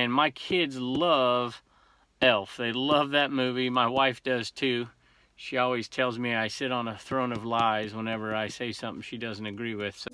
And my kids love Elf. They love that movie. My wife does too. She always tells me I sit on a throne of lies whenever I say something she doesn't agree with. So.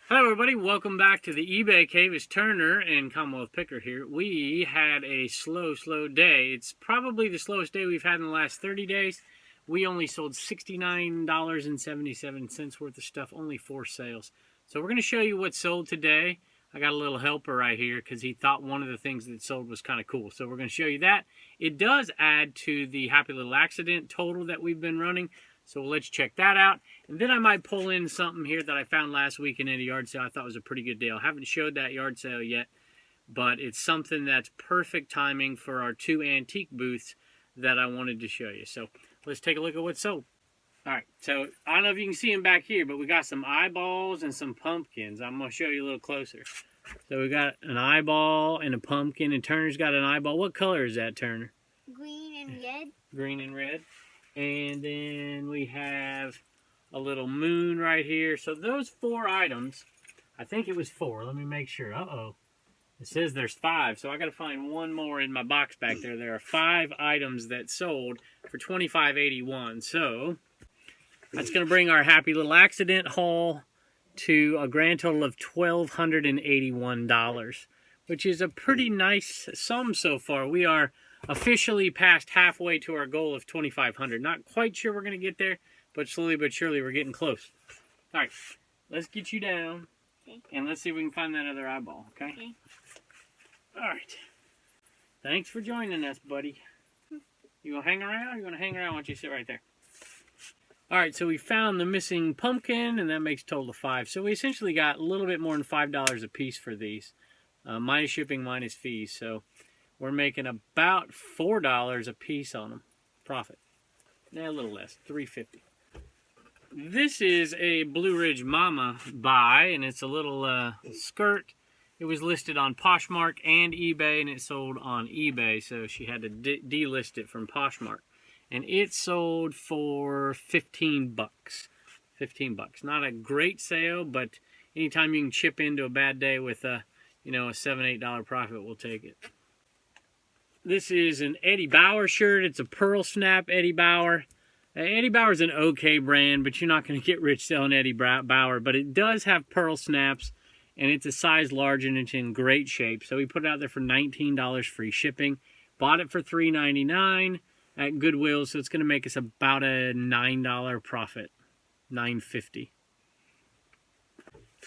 Hello everybody, welcome back to the eBay Cave. It's Turner and Commonwealth Picker here. We had a slow day. It's probably the slowest day we've had in the last 30 days. We only sold $69.77 worth of stuff, only 4 sales. So we're going to show you what sold today. I got a little helper right here because he thought one of the things that sold was kind of cool. So we're going to show you that. It does add to the Happy Little Accident total that we've been running. So let's check that out. And then I might pull in something here that I found last weekend at a yard sale I thought was a pretty good deal. I haven't showed that yard sale yet, but it's something that's perfect timing for our 2 antique booths that I wanted to show you. So let's take a look at what's sold. All right, so I don't know if you can see them back here, but we got some eyeballs and some pumpkins. I'm going to show you a little closer. So we got an eyeball and a pumpkin, and Turner's got an eyeball. What color is that, Turner? Green and red. Green and red. And then we have a little moon right here. So those 4 items, I think it was 4. Let me make sure. Uh-oh. It says there's 5, so I got to find one more in my box back there. There are 5 items that sold for $25.81. So that's going to bring our Happy Little Accident haul to a grand total of $1,281, which is a pretty nice sum so far. We are officially past halfway to our goal of $2,500. Not quite sure we're going to get there, but slowly but surely we're getting close. All right, let's get you down, and let's see if we can find that other eyeball, okay? All right. Thanks for joining us, buddy. You going to hang around? You're going to hang around? Why don't you sit right there? All right, so we found the missing pumpkin, and that makes a total of 5. So we essentially got a little bit more than $5 a piece for these, minus shipping, minus fees. So we're making about $4 a piece on them. Profit. A little less, $3.50. This is a Blue Ridge Mama buy, and it's a little skirt. It was listed on Poshmark and eBay, and it sold on eBay, so she had to delist it from Poshmark. And it sold for 15 bucks. 15 bucks. Not a great sale, but anytime you can chip into a bad day with a, a $7, $8 profit, we'll take it. This is an Eddie Bauer shirt. It's a pearl snap Eddie Bauer. Eddie Bauer's an okay brand, but you're not going to get rich selling Eddie Bauer. But it does have pearl snaps, and it's a size large, and it's in great shape. So we put it out there for $19 free shipping. Bought it for $3.99 at Goodwill, so it's going to make us about a $9 profit. $9.50.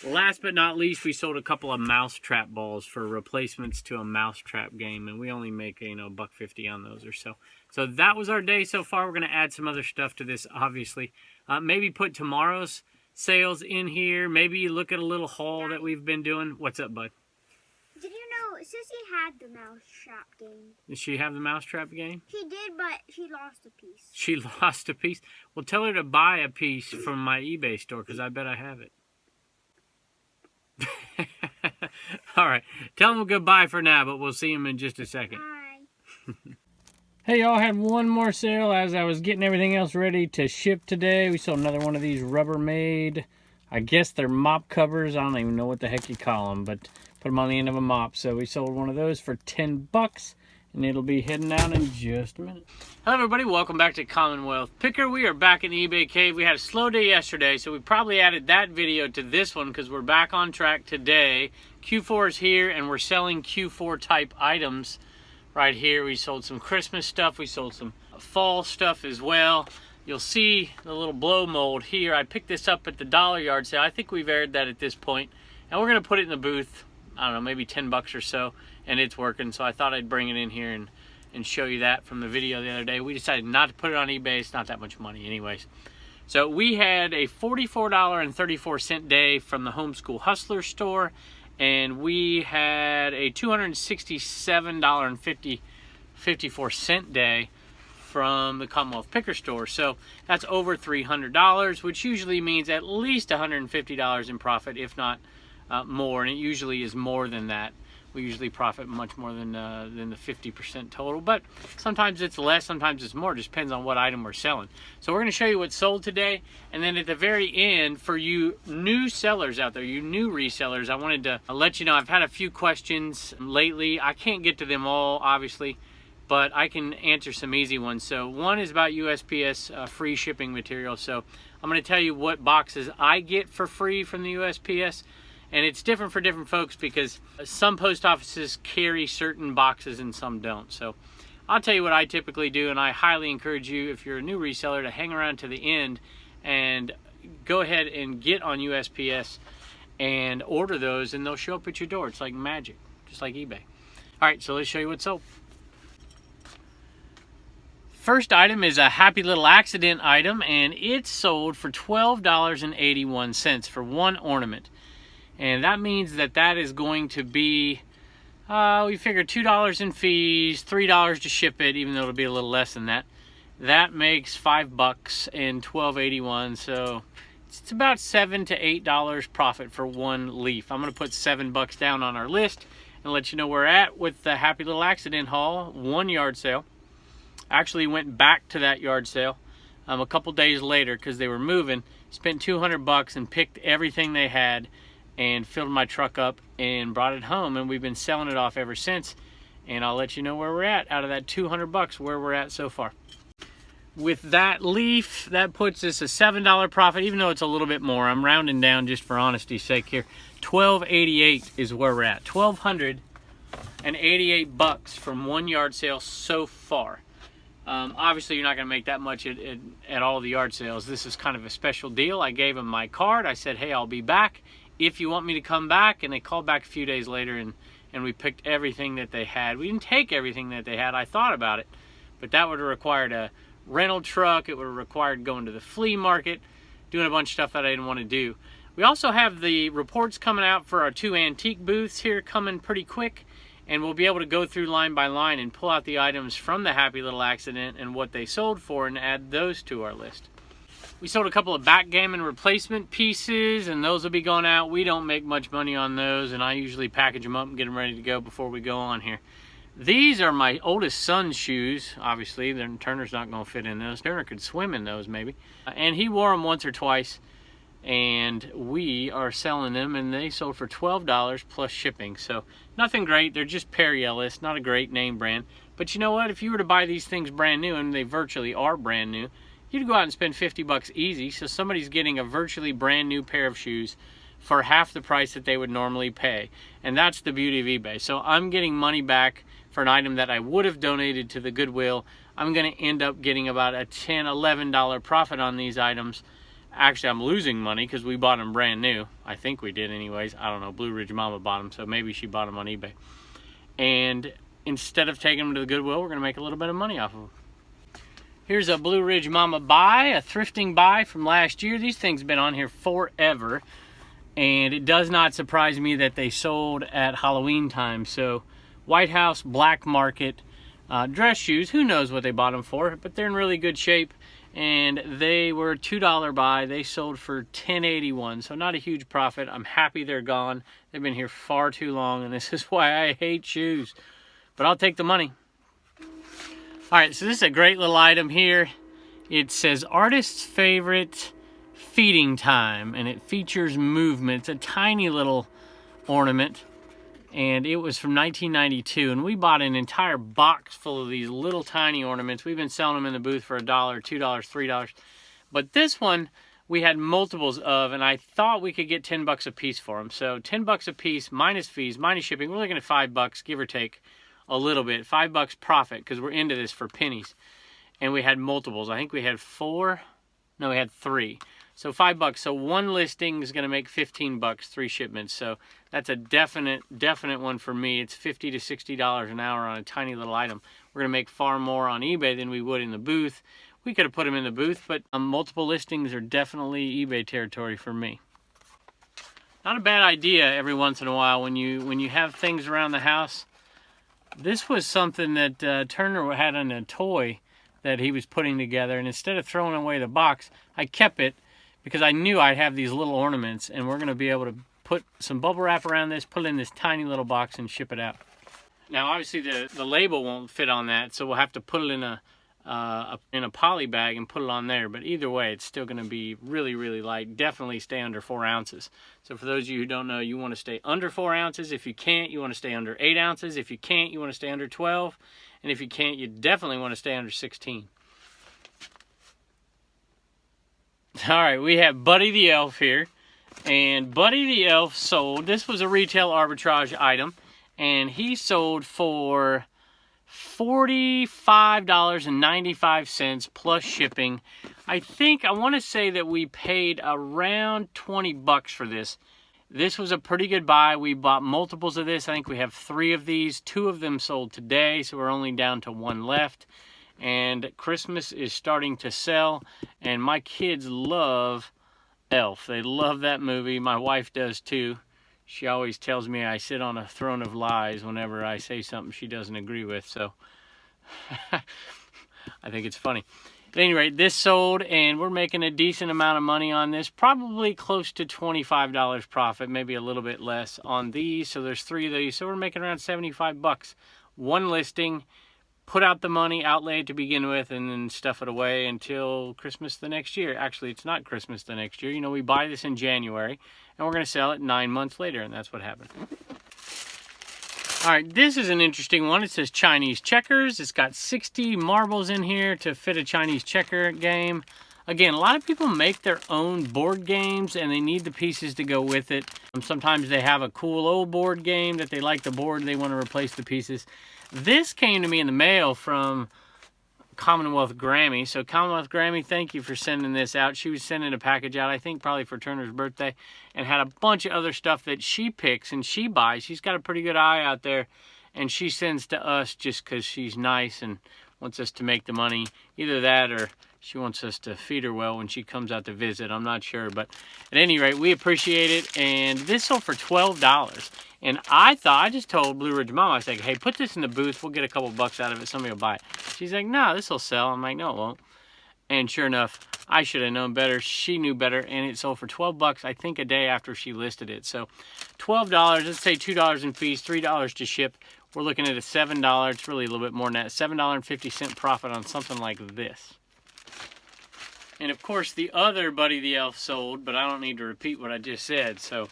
Last but not least, we sold a couple of mousetrap balls for replacements to a mousetrap game, and we only make $1.50 on those or so. So that was our day so far. We're going to add some other stuff to this, obviously. Maybe put tomorrow's sales in here. Maybe look at a little haul that we've been doing. What's up, bud? Did you know Sissy had the mousetrap game? Did she have the mousetrap game? She did, but she lost a piece. She lost a piece? Well, tell her to buy a piece from my eBay store, because I bet I have it. All right, tell them goodbye for now, but we'll see them in just a second. Bye. Hey, y'all, had one more sale as I was getting everything else ready to ship today. We sold another one of these Rubbermaid, I guess they're mop covers. I don't even know what the heck you call them, but put them on the end of a mop. So we sold one of those for 10 bucks. And it'll be heading out in just a minute. Hello everybody, welcome back to Commonwealth Picker. We are back in eBay Cave. We had a slow day yesterday, so we probably added that video to this one because we're back on track today. Q4 is here, and we're selling Q4 type items right here. We sold some Christmas stuff. We sold some fall stuff as well. You'll see the little blow mold here. I picked this up at the dollar yard sale. I think we've aired that at this point. And we're going to put it in the booth, I don't know, maybe 10 bucks or so. And it's working, so I thought I'd bring it in here and show you that from the video the other day. We decided not to put it on eBay. It's not that much money anyways. So we had a $44.34 day from the Homeschool Hustlers store, and we had a $267.54 day from the Commonwealth Picker store. So that's over $300, which usually means at least $150 in profit, if not more, and it usually is more than that. we usually profit much more than the 50% total. But sometimes it's less, sometimes it's more. It just depends on what item we're selling. So we're going to show you what's sold today, and then at the very end, for you new sellers out there, you new resellers, I wanted to let you know I've had a few questions lately. I can't get to them all, obviously, but I can answer some easy ones. So one is about USPS free shipping material. So I'm going to tell you what boxes I get for free from the USPS. And it's different for different folks because some post offices carry certain boxes and some don't. So I'll tell you what I typically do, and I highly encourage you, if you're a new reseller, to hang around to the end and go ahead and get on USPS and order those, and they'll show up at your door. It's like magic, just like eBay. All right, so let's show you what's sold. First item is a Happy Little Accident item, and it's sold for $12.81 for one ornament. And that means that is going to be, we figure $2 in fees, $3 to ship it, even though it'll be a little less than that. That makes $5 and $12.81, so it's about $7 to $8 profit for one leaf. I'm going to put $7 down on our list and let you know where we're at with the Happy Little Accident haul, one yard sale. Actually went back to that yard sale a couple days later because they were moving, spent $200 and picked everything they had and filled my truck up and brought it home, and we've been selling it off ever since. And I'll let you know where we're at out of that $200, where we're at so far. With that leaf, that puts us a $7 profit, even though it's a little bit more. I'm rounding down just for honesty's sake here. $12.88 is where we're at. $1,288 from one yard sale so far. Obviously, you're not going to make that much at all the yard sales. This is kind of a special deal. I gave them my card. I said, hey, I'll be back if you want me to come back. And they called back a few days later, and we picked everything that they had. We didn't take everything that they had. I thought about it, but that would have required a rental truck. It would have required going to the flea market, doing a bunch of stuff that I didn't want to do. We also have the reports coming out for our 2 antique booths here coming pretty quick, and we'll be able to go through line by line and pull out the items from the Happy Little Accident and what they sold for and add those to our list. We sold a couple of backgammon replacement pieces, and those will be going out. We don't make much money on those, and I usually package them up and get them ready to go before we go on here. These are my oldest son's shoes, obviously. Turner's not going to fit in those. Turner could swim in those, maybe. And he wore them once or twice, and we are selling them, and they sold for $12 plus shipping. So nothing great. They're just Perry Ellis, not a great name brand. But you know what? If you were to buy these things brand new, and they virtually are brand new, you'd go out and spend $50 easy. So somebody's getting a virtually brand new pair of shoes for half the price that they would normally pay. And that's the beauty of eBay. So I'm getting money back for an item that I would have donated to the Goodwill. I'm going to end up getting about a $10, $11 profit on these items. Actually, I'm losing money because we bought them brand new. I think we did anyways. I don't know. Blue Ridge Mama bought them, so maybe she bought them on eBay. And instead of taking them to the Goodwill, we're going to make a little bit of money off of them. Here's a Blue Ridge Mama buy, a thrifting buy from last year. These things have been on here forever, and it does not surprise me that they sold at Halloween time. So White House Black Market dress shoes, who knows what they bought them for, but they're in really good shape, and they were a $2 buy. They sold for $10.81, so not a huge profit. I'm happy they're gone. They've been here far too long, and this is why I hate shoes, but I'll take the money. All right, so this is a great little item here. It says Artist's Favorite Feeding Time, and it features movement. It's a tiny little ornament, and it was from 1992, and we bought an entire box full of these little tiny ornaments. We've been selling them in the booth for $1, $2, $3, but this one we had multiples of, and I thought we could get $10 a piece for them. So $10 a piece minus fees, minus shipping. We're looking at $5, give or take a little bit. $5 profit, because we're into this for pennies. And we had multiples. I think we had 4. No, we had 3. So $5. So one listing is going to make $15, 3 shipments. So that's a definite one for me. It's $50 to $60 an hour on a tiny little item. We're going to make far more on eBay than we would in the booth. We could have put them in the booth, but multiple listings are definitely eBay territory for me. Not a bad idea every once in a while when you have things around the house. This was something that Turner had in a toy that he was putting together, and instead of throwing away the box, I kept it because I knew I'd have these little ornaments, and we're going to be able to put some bubble wrap around this, put it in this tiny little box, and ship it out. Now, obviously, the label won't fit on that, so we'll have to put it in a poly bag and put it on there. But either way, it's still going to be really, really light. Definitely stay under 4 ounces. So for those of you who don't know, you want to stay under 4 ounces. If you can't, you want to stay under 8 ounces. If you can't, you want to stay under 12. And if you can't, you definitely want to stay under 16. All right, we have Buddy the Elf here. And Buddy the Elf sold, this was a retail arbitrage item, and he sold for $45.95 plus shipping. I want to say that we paid around 20 bucks for this. This was a pretty good buy. We bought multiples of this. I think we have 3 of these. 2 of them sold today, so we're only down to 1 left. And Christmas is starting to sell, and my kids love Elf. They love that movie. My wife does too. She always tells me I sit on a throne of lies whenever I say something she doesn't agree with, so I think it's funny. At any rate, this sold, and we're making a decent amount of money on this, probably close to $25 profit, maybe a little bit less on these. So there's 3 of these, so we're making around 75 bucks. 1 listing, put out the money, outlay it to begin with, and then stuff it away until Christmas the next year. Actually, it's not Christmas the next year. You know, we buy this in January, and we're going to sell it 9 months later, and that's what happened. All right, this is an interesting one. It says Chinese checkers. It's got 60 marbles in here to fit a Chinese checker game. Again, a lot of people make their own board games, and they need the pieces to go with it. Sometimes they have a cool old board game that they like the board, and they want to replace the pieces. This came to me in the mail from Commonwealth Grammy. So Commonwealth Grammy, thank you for sending this out. She was sending a package out, I think probably for Turner's birthday, and had a bunch of other stuff that she picks and she buys. She's got a pretty good eye out there, and she sends to us just because she's nice and wants us to make the money. Either that or she wants us to feed her well when she comes out to visit. I'm not sure, but at any rate, we appreciate it. And this sold for $12. And I just told Blue Ridge Mom, I said, hey, put this in the booth. We'll get a couple bucks out of it. Somebody will buy it. She's like, no, this will sell. I'm like, no, it won't. And sure enough, I should have known better. She knew better, and it sold for 12 bucks, I think, a day after she listed it. So $12, let's say $2 in fees, $3 to ship. We're looking at a $7, it's really a little bit more than that, $7.50 profit on something like this. And of course, the other Buddy the Elf sold, but I don't need to repeat what I just said. So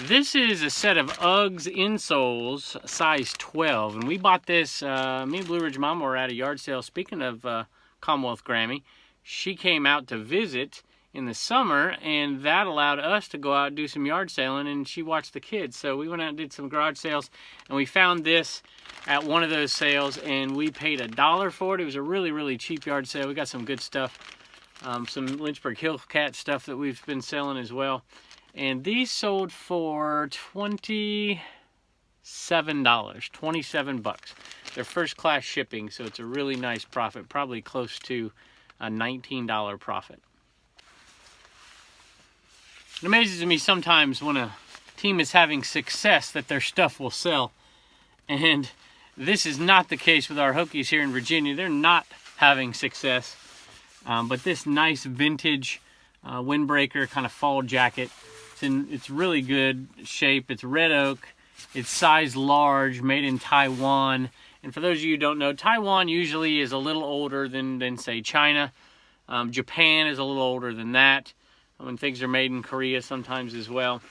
this is a set of Uggs insoles, size 12. And we bought this, me and Blue Ridge Mama were at a yard sale. Speaking of Commonwealth Grammy, she came out to visit in the summer, and that allowed us to go out and do some yard sailing, and she watched the kids. So we went out and did some garage sales, and we found this at one of those sales, and we paid $1 for it. It was a really, really cheap yard sale. We got some good stuff. Some Lynchburg Hillcat stuff that we've been selling as well. And these sold for $27, 27 bucks. They're first class shipping, so it's a really nice profit, probably close to a $19 profit. It amazes me sometimes when a team is having success that their stuff will sell. And this is not the case with our Hokies here in Virginia. They're not having success. But this nice vintage windbreaker kind of fall jacket, it's really good shape. It's red oak. It's size large, made in Taiwan. And for those of you who don't know, Taiwan usually is a little older than say, China. Japan is a little older than that. When things are made in Korea sometimes as well.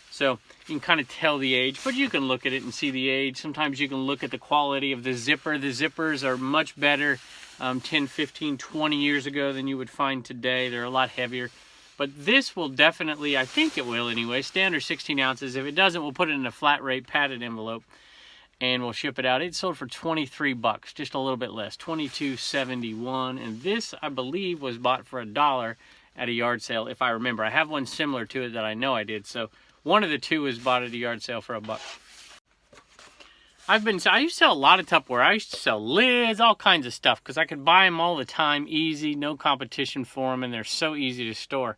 So you can kind of tell the age, but you can look at it and see the age. Sometimes you can look at the quality of the zipper. The zippers are much better 10, 15, 20 years ago than you would find today. They're a lot heavier. But this will definitely, I think it will anyway, stay under 16 ounces. If it doesn't, we'll put it in a flat rate padded envelope and we'll ship it out. It sold for 23 bucks, just a little bit less, $22.71. And this, I believe, was bought for $1 at a yard sale, if I remember. I have one similar to it that I know I did. So one of the two was bought at a yard sale for $1. I used to sell a lot of Tupperware. I used to sell lids, all kinds of stuff, because I could buy them all the time, easy, no competition for them, and they're so easy to store.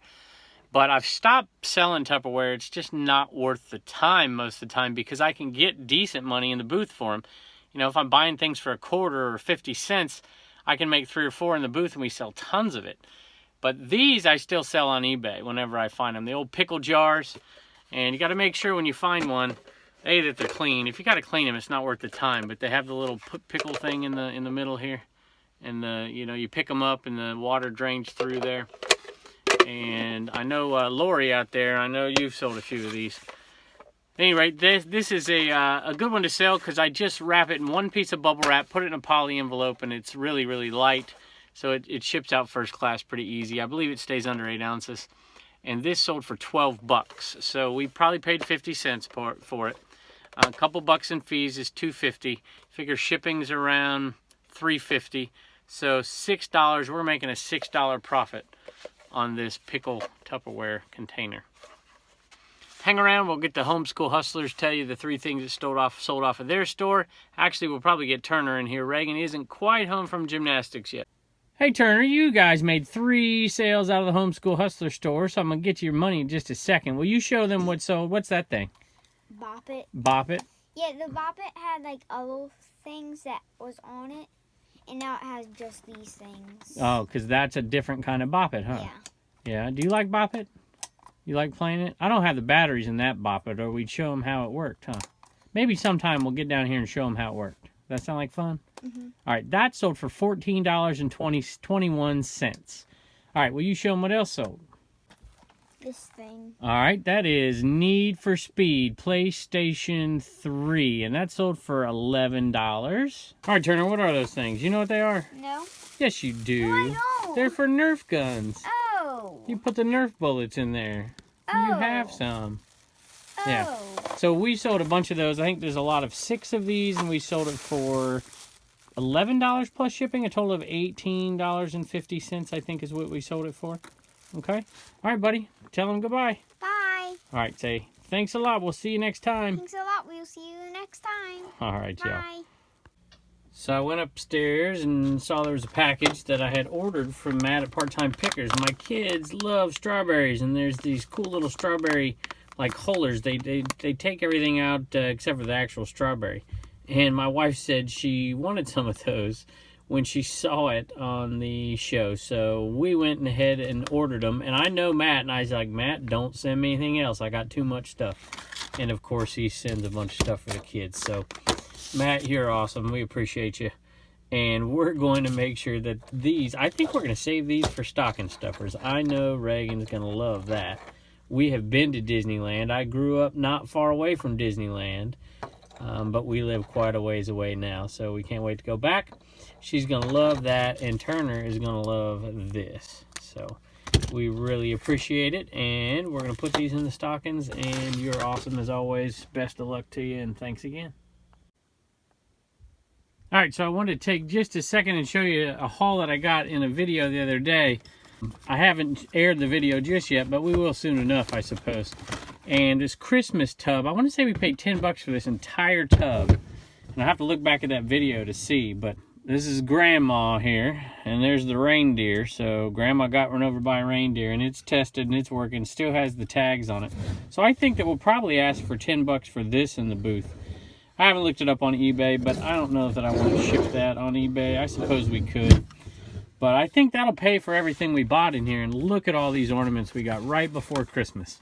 But I've stopped selling Tupperware. It's just not worth the time most of the time, because I can get decent money in the booth for them. You know, if I'm buying things for a quarter or 50 cents, I can make 3 or 4 in the booth, and we sell tons of it. But these I still sell on eBay whenever I find them. The old pickle jars. And you got to make sure when you find one, A, that they're clean. If you got to clean them, it's not worth the time. But they have the little pickle thing in the middle here. And, you know, you pick them up and the water drains through there. And I know Lori out there, I know you've sold a few of these. Anyway, this is a good one to sell because I just wrap it in one piece of bubble wrap, put it in a poly envelope, and it's really, really light. So it ships out first class pretty easy. I believe it stays under 8 ounces. And this sold for 12 bucks. So we probably paid 50 cents for it. A couple bucks in fees is $2.50. Figure shipping's around $3.50. So $6, we're making a $6 profit on this pickle Tupperware container. Hang around, we'll get the Homeschool Hustlers, tell you the 3 things that sold off of their store. Actually, we'll probably get Turner in here. Reagan isn't quite home from gymnastics yet. Hey Turner, you guys made 3 sales out of the Homeschool Hustler store, so I'm going to get you your money in just a second. Will you show them what sold? What's that thing? Bop It. Bop It? Yeah, the Bop It had like other things that was on it, and now it has just these things. Oh, because that's a different kind of Bop It, huh? Yeah. Yeah, do you like Bop It? You like playing it? I don't have the batteries in that Bop It, or we'd show them how it worked, huh? Maybe sometime we'll get down here and show them how it worked. That sound like fun? Mm-hmm. All right, that sold for $14.21. All right, will you show them what else sold? This thing. All right, that is Need for Speed PlayStation 3, and that sold for $11. All right, Turner, what are those things? You know what they are? No. Yes, you do. No, I don't. They're for Nerf guns. Oh. You put the Nerf bullets in there. Oh. You have some. Oh. Yeah. So we sold a bunch of those. I think there's a lot of 6 of these, and we sold it for $11 plus shipping. A total of $18.50, I think, is what we sold it for. Okay? All right, buddy. Tell them goodbye. Bye. All right, say thanks a lot. We'll see you next time. Thanks a lot. We'll see you next time. All right, y'all. Bye. So I went upstairs and saw there was a package that I had ordered from Matt at Part-Time Pickers. My kids love strawberries, and there's these cool little strawberry like holders. They take everything out except for the actual strawberry. And my wife said she wanted some of those when she saw it on the show. So we went ahead and ordered them. And I know Matt, and I was like, Matt, don't send me anything else. I got too much stuff. And of course, he sends a bunch of stuff for the kids. So Matt, you're awesome. We appreciate you. And we're going to make sure that these, I think we're going to save these for stocking stuffers. I know Reagan's going to love that. We have been to Disneyland. I grew up not far away from Disneyland, but we live quite a ways away now, so we can't wait to go back. She's going to love that, and Turner is going to love this. So we really appreciate it, and we're going to put these in the stockings, and you're awesome as always. Best of luck to you, and thanks again. All right, so I wanted to take just a second and show you a haul that I got in a video the other day. I haven't aired the video just yet, but we will soon enough, I suppose. And this Christmas tub, I want to say we paid 10 bucks for this entire tub. And I have to look back at that video to see, but this is Grandma here, and there's the reindeer. So Grandma got run over by a reindeer, and it's tested and it's working, still has the tags on it. So I think that we'll probably ask for 10 bucks for this in the booth. I haven't looked it up on eBay, but I don't know that I want to ship that on eBay. I suppose we could. But I think that'll pay for everything we bought in here. And look at all these ornaments we got right before Christmas.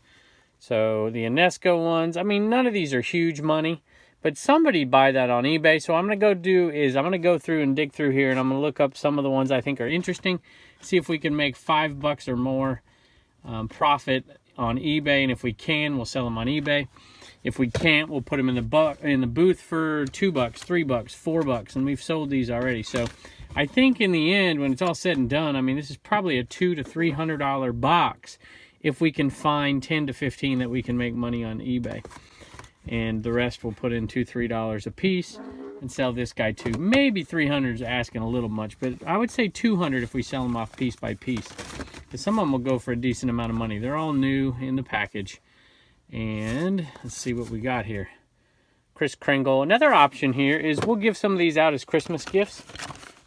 So the UNESCO ones, I mean, none of these are huge money. But somebody buy that on eBay. So I'm going to go through and dig through here. And I'm going to look up some of the ones I think are interesting. See if we can make $5 or more profit on eBay. And if we can, we'll sell them on eBay. If we can't, we'll put them in the booth for $2, $3, $4, and we've sold these already. So I think in the end, when it's all said and done, I mean, this is probably a $200 to $300 box if we can find 10 to 15 that we can make money on eBay. And the rest we'll put in $2, $3 a piece and sell this guy too. Maybe 300 is asking a little much, but I would say 200 if we sell them off piece by piece. Because some of them will go for a decent amount of money. They're all new in the package. And let's see what we got here. Kris Kringle. Another option here is we'll give some of these out as Christmas gifts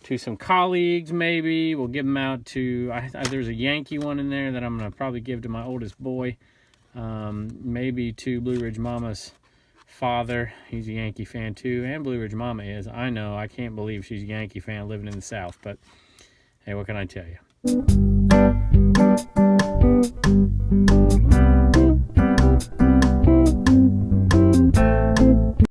to some colleagues, maybe. We'll give them out to, there's a Yankee one in there that I'm going to probably give to my oldest boy. Maybe to Blue Ridge Mama's father. He's a Yankee fan too, and Blue Ridge Mama is. I know, I can't believe she's a Yankee fan living in the South, but hey, what can I tell you?